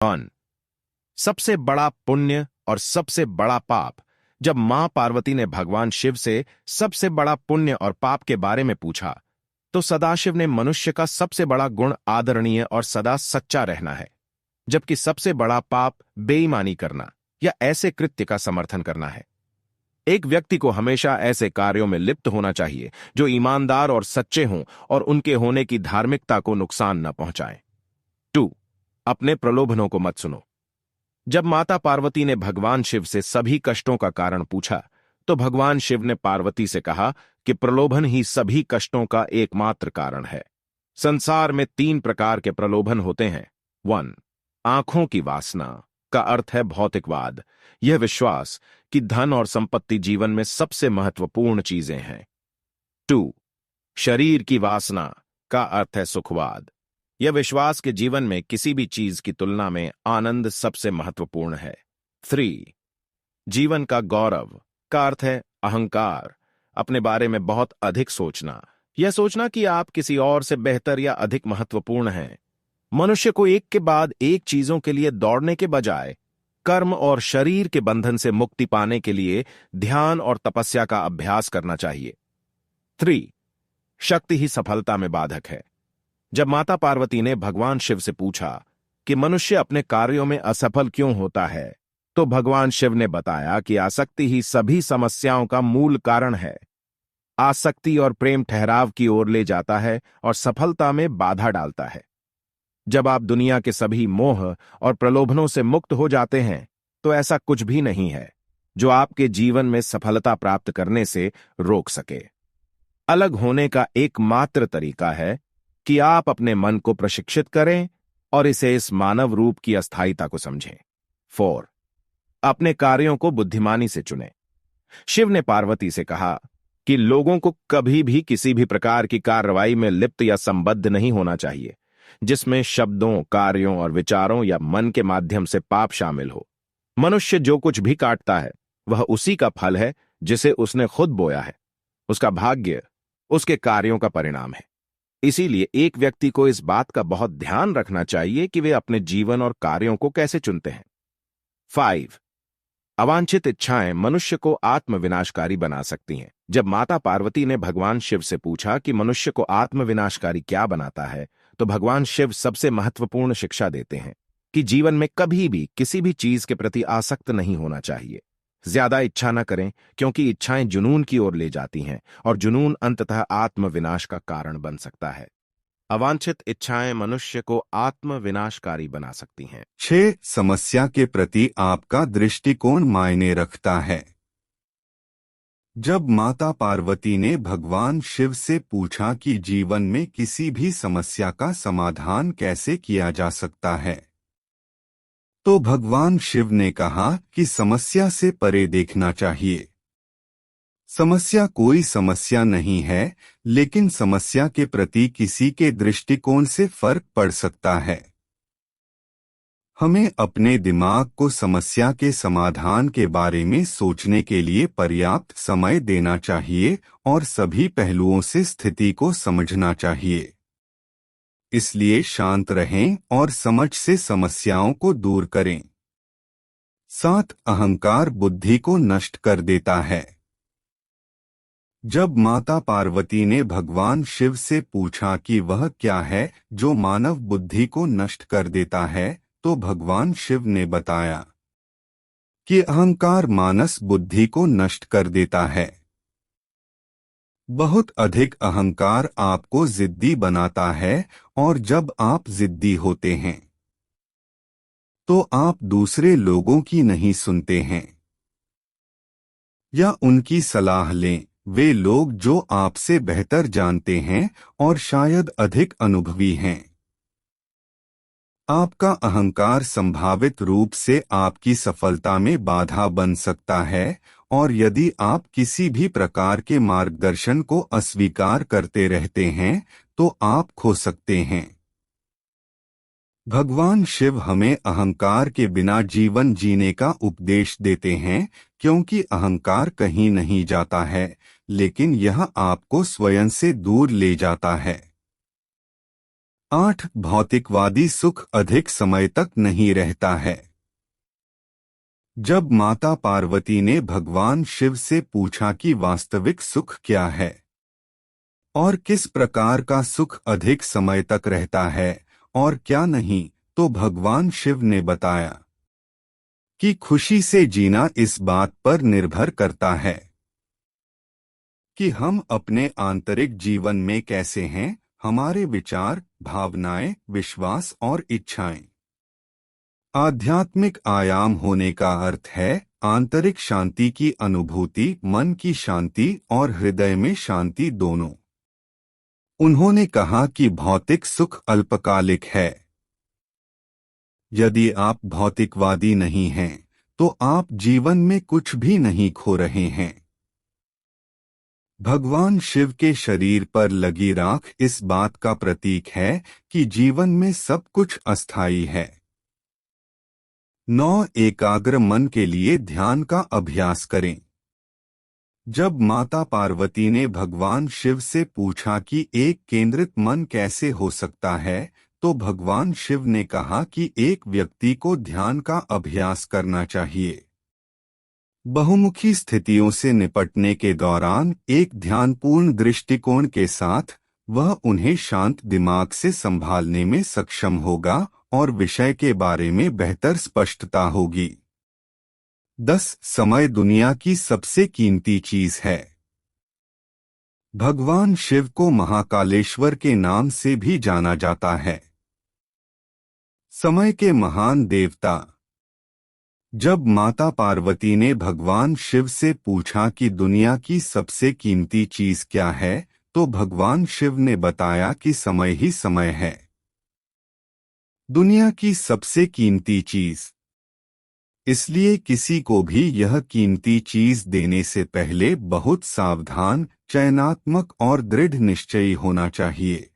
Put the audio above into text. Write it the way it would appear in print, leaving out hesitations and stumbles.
On सबसे बड़ा पुण्य और सबसे बड़ा पाप। जब मां पार्वती ने भगवान शिव से सबसे बड़ा पुण्य और पाप के बारे में पूछा तो सदाशिव ने मनुष्य का सबसे बड़ा गुण आदरणीय और सदा सच्चा रहना है, जबकि सबसे बड़ा पाप बेईमानी करना या ऐसे कृत्य का समर्थन करना है। एक व्यक्ति को हमेशा ऐसे कार्यों में लिप्त होना चाहिए जो ईमानदार और सच्चे हों और उनके होने की धार्मिकता को नुकसान न पहुंचाएं। 2. अपने प्रलोभनों को मत सुनो। जब माता पार्वती ने भगवान शिव से सभी कष्टों का कारण पूछा तो भगवान शिव ने पार्वती से कहा कि प्रलोभन ही सभी कष्टों का एकमात्र कारण है। संसार में 3 प्रकार के प्रलोभन होते हैं। 1. आंखों की वासना का अर्थ है भौतिकवाद, यह विश्वास कि धन और संपत्ति जीवन में सबसे महत्वपूर्ण चीजें हैं। 2. शरीर की वासना का अर्थ है सुखवाद, यह विश्वास के जीवन में किसी भी चीज की तुलना में आनंद सबसे महत्वपूर्ण है। 3. जीवन का गौरव का अर्थ है अहंकार, अपने बारे में बहुत अधिक सोचना, यह सोचना कि आप किसी और से बेहतर या अधिक महत्वपूर्ण हैं। मनुष्य को एक के बाद एक चीजों के लिए दौड़ने के बजाय कर्म और शरीर के बंधन से मुक्ति पाने के लिए ध्यान और तपस्या का अभ्यास करना चाहिए। 3. शक्ति ही सफलता में बाधक है। जब माता पार्वती ने भगवान शिव से पूछा कि मनुष्य अपने कार्यों में असफल क्यों होता है, तो भगवान शिव ने बताया कि आसक्ति ही सभी समस्याओं का मूल कारण है। आसक्ति और प्रेम ठहराव की ओर ले जाता है और सफलता में बाधा डालता है। जब आप दुनिया के सभी मोह और प्रलोभनों से मुक्त हो जाते हैं तो ऐसा कुछ भी नहीं है जो आपके जीवन में सफलता प्राप्त करने से रोक सके। अलग होने का एकमात्र तरीका है कि आप अपने मन को प्रशिक्षित करें और इसे इस मानव रूप की अस्थायीता को समझें। 4. अपने कार्यों को बुद्धिमानी से चुनें। शिव ने पार्वती से कहा कि लोगों को कभी भी किसी भी प्रकार की कार्रवाई में लिप्त या संबद्ध नहीं होना चाहिए जिसमें शब्दों, कार्यों और विचारों या मन के माध्यम से पाप शामिल हो। मनुष्य जो कुछ भी काटता है वह उसी का फल है जिसे उसने खुद बोया है। उसका भाग्य उसके कार्यों का परिणाम है। इसीलिए एक व्यक्ति को इस बात का बहुत ध्यान रखना चाहिए कि वे अपने जीवन और कार्यों को कैसे चुनते हैं। 5. अवांछित इच्छाएं मनुष्य को आत्मविनाशकारी बना सकती हैं। जब माता पार्वती ने भगवान शिव से पूछा कि मनुष्य को आत्मविनाशकारी क्या बनाता है, तो भगवान शिव सबसे महत्वपूर्ण शिक्षा देते हैं कि जीवन में कभी भी किसी भी चीज के प्रति आसक्त नहीं होना चाहिए। ज्यादा इच्छा न करें क्योंकि इच्छाएं जुनून की ओर ले जाती हैं और जुनून अंततः आत्मविनाश का कारण बन सकता है। अवांछित इच्छाएं मनुष्य को आत्मविनाशकारी बना सकती हैं। 6. समस्या के प्रति आपका दृष्टिकोण मायने रखता है। जब माता पार्वती ने भगवान शिव से पूछा कि जीवन में किसी भी समस्या का समाधान कैसे किया जा सकता है, तो भगवान शिव ने कहा कि समस्या से परे देखना चाहिए। समस्या कोई समस्या नहीं है, लेकिन समस्या के प्रति किसी के दृष्टिकोण से फर्क पड़ सकता है। हमें अपने दिमाग को समस्या के समाधान के बारे में सोचने के लिए पर्याप्त समय देना चाहिए और सभी पहलुओं से स्थिति को समझना चाहिए। इसलिए शांत रहें और समझ से समस्याओं को दूर करें। 7. अहंकार बुद्धि को नष्ट कर देता है। जब माता पार्वती ने भगवान शिव से पूछा कि वह क्या है जो मानव बुद्धि को नष्ट कर देता है, तो भगवान शिव ने बताया कि अहंकार मानस बुद्धि को नष्ट कर देता है। बहुत अधिक अहंकार आपको जिद्दी बनाता है और जब आप जिद्दी होते हैं तो आप दूसरे लोगों की नहीं सुनते हैं या उनकी सलाह लें। वे लोग जो आपसे बेहतर जानते हैं और शायद अधिक अनुभवी हैं। आपका अहंकार संभावित रूप से आपकी सफलता में बाधा बन सकता है और यदि आप किसी भी प्रकार के मार्गदर्शन को अस्वीकार करते रहते हैं तो आप खो सकते हैं। भगवान शिव हमें अहंकार के बिना जीवन जीने का उपदेश देते हैं क्योंकि अहंकार कहीं नहीं जाता है, लेकिन यह आपको स्वयं से दूर ले जाता है। 8 भौतिकवादी सुख अधिक समय तक नहीं रहता है। जब माता पार्वती ने भगवान शिव से पूछा कि वास्तविक सुख क्या है और किस प्रकार का सुख अधिक समय तक रहता है और क्या नहीं, तो भगवान शिव ने बताया कि खुशी से जीना इस बात पर निर्भर करता है कि हम अपने आंतरिक जीवन में कैसे हैं, हमारे विचार, भावनाएं, विश्वास और इच्छाएं। आध्यात्मिक आयाम होने का अर्थ है आंतरिक शांति की अनुभूति, मन की शांति और हृदय में शांति दोनों। उन्होंने कहा कि भौतिक सुख अल्पकालिक है। यदि आप भौतिकवादी नहीं हैं, तो आप जीवन में कुछ भी नहीं खो रहे हैं। भगवान शिव के शरीर पर लगी राख इस बात का प्रतीक है कि जीवन में सब कुछ अस्थायी है। 9 एकाग्र मन के लिए ध्यान का अभ्यास करें। जब माता पार्वती ने भगवान शिव से पूछा कि एक केंद्रित मन कैसे हो सकता है, तो भगवान शिव ने कहा कि एक व्यक्ति को ध्यान का अभ्यास करना चाहिए। बहुमुखी स्थितियों से निपटने के दौरान एक ध्यानपूर्ण दृष्टिकोण के साथ वह उन्हें शांत दिमाग से संभालने में सक्षम होगा और विषय के बारे में बेहतर स्पष्टता होगी। 10 समय दुनिया की सबसे कीमती चीज है। भगवान शिव को महाकालेश्वर के नाम से भी जाना जाता है, समय के महान देवता। जब माता पार्वती ने भगवान शिव से पूछा कि दुनिया की सबसे कीमती चीज क्या है, तो भगवान शिव ने बताया कि समय ही समय है। दुनिया की सबसे कीमती चीज, इसलिए किसी को भी यह कीमती चीज देने से पहले बहुत सावधान, चयनात्मक और दृढ़ निश्चयी होना चाहिए।